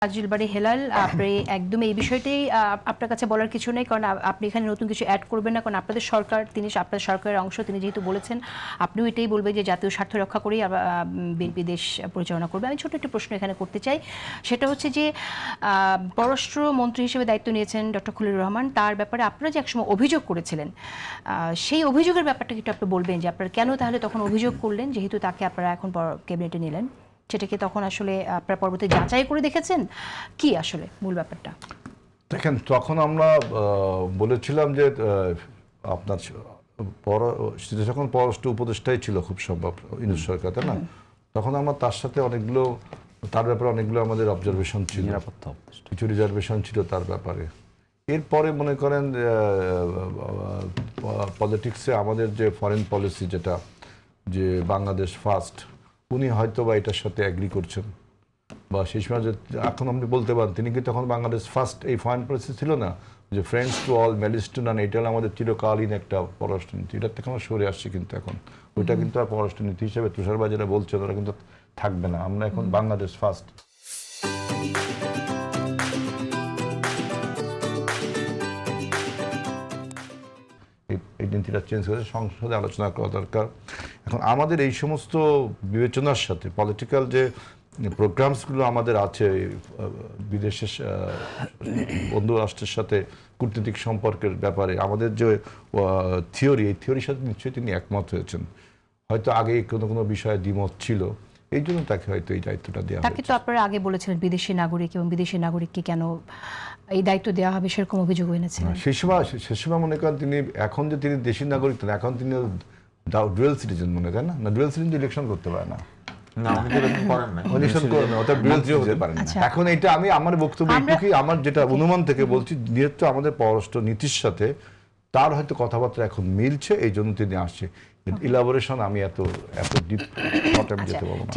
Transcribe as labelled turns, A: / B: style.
A: আজিল বাড়ি হেলাল, আপনি একদম এই বিষয়টাই আপনার কাছে বলার কিছু নেই, কারণ আপনি এখানে নতুন কিছু অ্যাড করবেন না, কারণ আপনাদের সরকার, তিনি আপনার সরকারের অংশ, তিনি যেহেতু বলেছেন আপনিও এটাই বলবেন যে জাতীয় স্বার্থ রক্ষা করেই বিএনপি দেশ পরিচালনা করবে। আমি ছোট একটি প্রশ্ন এখানে করতে চাই, সেটা হচ্ছে যে পররাষ্ট্রমন্ত্রী হিসেবে দায়িত্ব নিয়েছেন ডক্টর খলিলুর রহমান, তার ব্যাপারে আপনারা যে একসময় অভিযোগ করেছিলেন, সেই অভিযোগের ব্যাপারটা কিন্তু আপনি বলবেন যে আপনারা কেন তাহলে তখন অভিযোগ করলেন, যেহেতু তাকে আপনারা এখন ক্যাবিনেটে নিলেন, সেটাকে তখন আসলে আপনারা পরবর্তী যাচাই করে দেখেছেন কি আসলে মূল ব্যাপারটা?
B: দেখেন, তখন আমরা বলেছিলাম যে আপনার যখন পররাষ্ট্র উপদেষ্টাই ছিল খুব সম্ভব ইউনূস সরকার, তাই না, তখন আমরা তার সাথে অনেকগুলো, তার ব্যাপারে অনেকগুলো আমাদের অবজারভেশন ছিল, কিছু রিজার্ভেশন ছিল তার ব্যাপারে। এরপরে মনে করেন পলিটিক্সে আমাদের যে ফরেন পলিসি, যেটা যে বাংলাদেশ ফার্স্ট, উনি হয়তো বা এটার সাথে অ্যাগ্রি করছেন, বা সেই সময় যে এখন আপনি বলতে পারেন তিনি কি তখন বাংলাদেশ ফার্স্ট এই ফরেন পলিসি ছিল না, যে friends to all malice two নান, এটা আমাদের চিরকালীন একটা পররাষ্ট্রনীতি। এটার থেকে আমরা সরে আসছি, কিন্তু এখন ওইটা কিন্তু আর পররাষ্ট্রনীতি হিসেবে তুষারবাজ যারা বলছেন ওরা কিন্তু থাকবে না। আমরা এখন বাংলাদেশ ফার্স্ট। এই নীতিটা চেঞ্জ করে সংসদে আলোচনা করা দরকার। এখন আমাদের এই সমস্ত বিবেচনার সাথে পলিটিক্যাল যে প্রোগ্রামসগুলো আমাদের আছে, বিদেশের বন্ধু রাষ্ট্রের সাথে কূটনৈতিক সম্পর্কের ব্যাপারে আমাদের যে থিওরি, এই থিওরির সাথে নিশ্চয়ই তিনি একমত হয়েছেন। হয়তো আগে কোনো কোনো বিষয়ে দ্বিমত ছিল, এই জন্য তাকে হয়তো এই দায়িত্বটা দেওয়া
A: তাকে তো আপনারা আগে বলেছিলেন বিদেশি নাগরিক, এবং বিদেশি নাগরিককে কেন এই দায়িত্ব দেওয়া হবে সেরকম অভিযোগ এনেছিলেন।
B: সেই সময় মনে করেন তিনি, এখন যে তিনি দেশি নাগরিক, এখন তিনি ডুয়েল সিটিজেন মনে করেন না, ডুয়েল সিটিজেন ইলেকশন করতে পারে না। এখন এটা আমি আমার বক্তব্য এইটুকুই, আমার যেটা অনুমান থেকে বলছি, যেহেতু আমাদের পররাষ্ট্র নীতির সাথে তার হয়তো কথাবার্তা এখন মিলছে, এই জন্য তিনি আসছে। ইলাবোরেশন আমি এত ডিপ যেতে পারবো না।